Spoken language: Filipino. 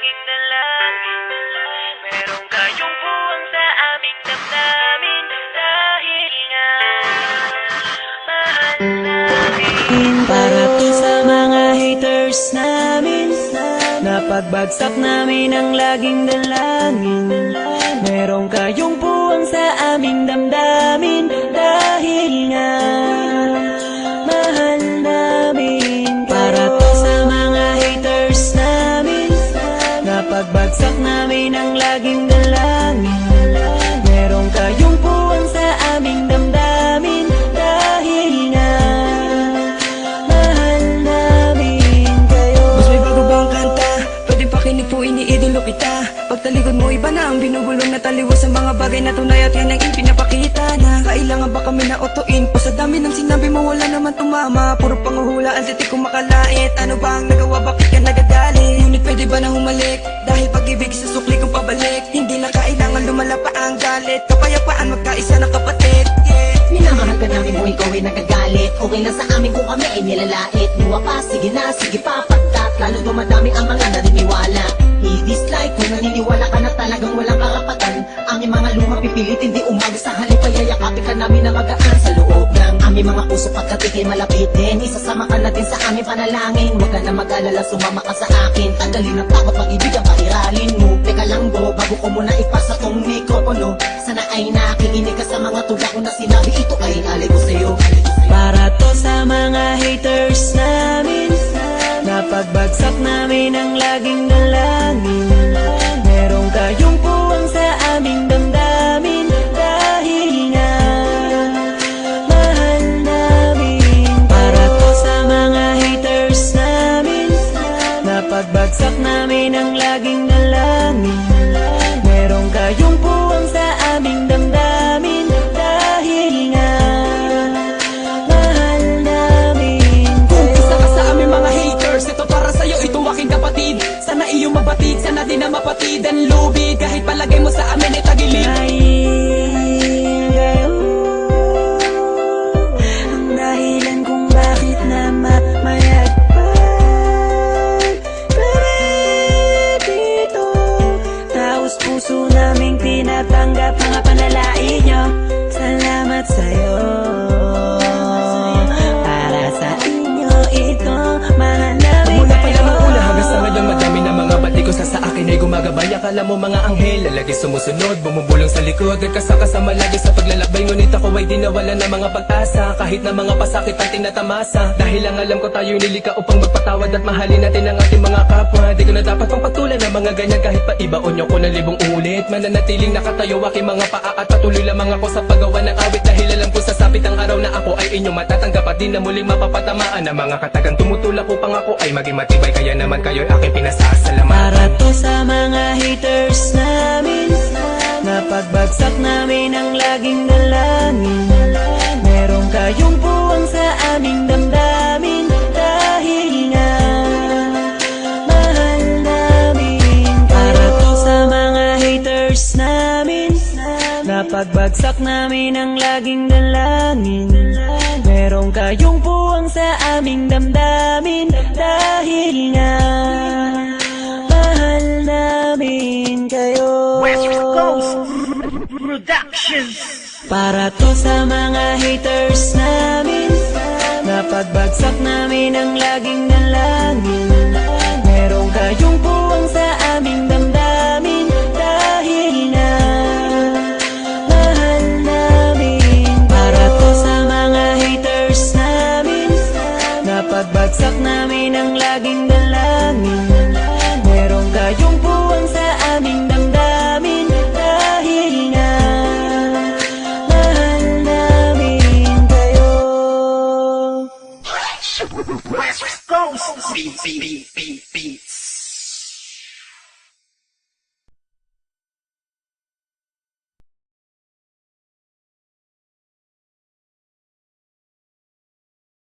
laging dalangin. Meron kayong puwang sa aming damdamin. Dahil nga mahal namin. Para to sa mga haters namin, napagbagsak namin ang laging dalangin. Meron kayong puwang sa aming damdamin. Dahil nga mahal namin. Para to sa mga haters namin, napagbagsak namin ang laging dalangin. Meron kayong puwang sa aming damdamin. Dahil nga mahal namin kayo. Mas may bago bang kanta? Pwede pakinig po, iniidolo kita. Pagtalikod mo iba na ang binubulong na taliwas sa mga bagay na tunay at yan ang ipinapakita na kailangan ba kami na otoin pa sa dami ng sinabi mo wala naman tumama. Puro panguhulaan sa di ko makalait. Ano ba ang nagawa, bakit ka nagagalit? Ngunit pwede ba na humalik? Dahil pag-ibig sa sukli kong pabalik. Hindi na kailangan lumala pa ang galit. Kapayapaan magkaisa na kapatid, yeah. Minamahal ka namin mo, ikaw ay nagagalit. Okay lang sa amin kung kami ay nilalait. Muwa pa, sige na, sige pa, pagkat lalo dumadami ang mga naniniwala. I-dislike kung naniniwala ka na talagang walang karapatan. Aming mga luma pipilitin, di umaga sa halip. Kaya yakapin ka namin na magaan sa loob ng aming mga puso pagkat ikay malapitin. Isasama ka natin sa aming panalangin. Huwag ka na mag-alala, sumama ka sa akin. Tanggalin ang takot, pag-ibig ang pakiralin mo. Teka lang bro, bago ko muna ipasa tong mikropono. Sana ay nakikinig ka sa mga tula ko na sinabi. Ito ay alay ko sa'yo. Para to sa mga haters namin, napagbagsak namin ang laging dalangin. Meron kayong puwang sa aming damdamin. Dahil nga mahal namin. Para to sa mga haters namin, napagbagsak namin ang laging dalangin. Meron kayong puwang sa aming damdamin. Dahil nga mahal namin kayo. Isa ka sa aming mga haters, ito para sa'yo, ito aking kapatid. Sana iyong mabatid, sana din na mapatid ang lubid. Kahit palagay mo sa amin ay tagilid. Dahil kayo ang dahilan kung bakit na mayagpag kami dito. Taos puso naming tinatanggap mga panalait nyo. Salamat sa'yo. Para sa inyo ito, mahal namin Mula pa lang ang kayo. una hanggang sa ngayon, madami na mga bati ko sa akin ay gumagabay. Akala mo mga anghel, lalagi sumusunod, bumubulong sa likod at kasakasama lagi sa paglalakbay. Ngunit ako ay di nawala ng mga pag-asa, kahit na mga pasakit ang tinatamasa. Dahil lang alam ko tayo'y nilika upang magpatawad at mahalin natin ang ating mga kapwa. Di ko na dapat pang patulan ng mga ganyan, kahit pa ibaon nyo ko na libong ulit. Mananatiling nakatayo aking mga paa at patuloy lamang ako sa paggawa ng awit. Dahil alam ko sasapit ang araw na ako ay inyong matatanggap at di na muling mapapatamaan ng mga katagang tumutulak upang ako ay maging matibay. Kaya naman kayo'y aking pinasasalamatan. Para to sa mga haters namin, napagbagsak namin ang laging dalangin. Meron kayong puwang sa aming damdamin. Dahil nga mahal namin. Para to sa mga haters namin, napagbagsak namin ang laging dalangin. Meron kayong puwang sa aming damdamin. Dahil nga mahal namin kayo. West Coast Productions. Para to sa mga haters namin, napagbagsak namin ang laging dalangin. Meron kayong puwang sa aming damdamin. Dahil nga mahal namin. Para to sa mga haters namin, napagbagsak namin ang laging dalangin. Meron kayong puwang sa aming damdamin. Dahil nga mahal namin kayo. West Coast.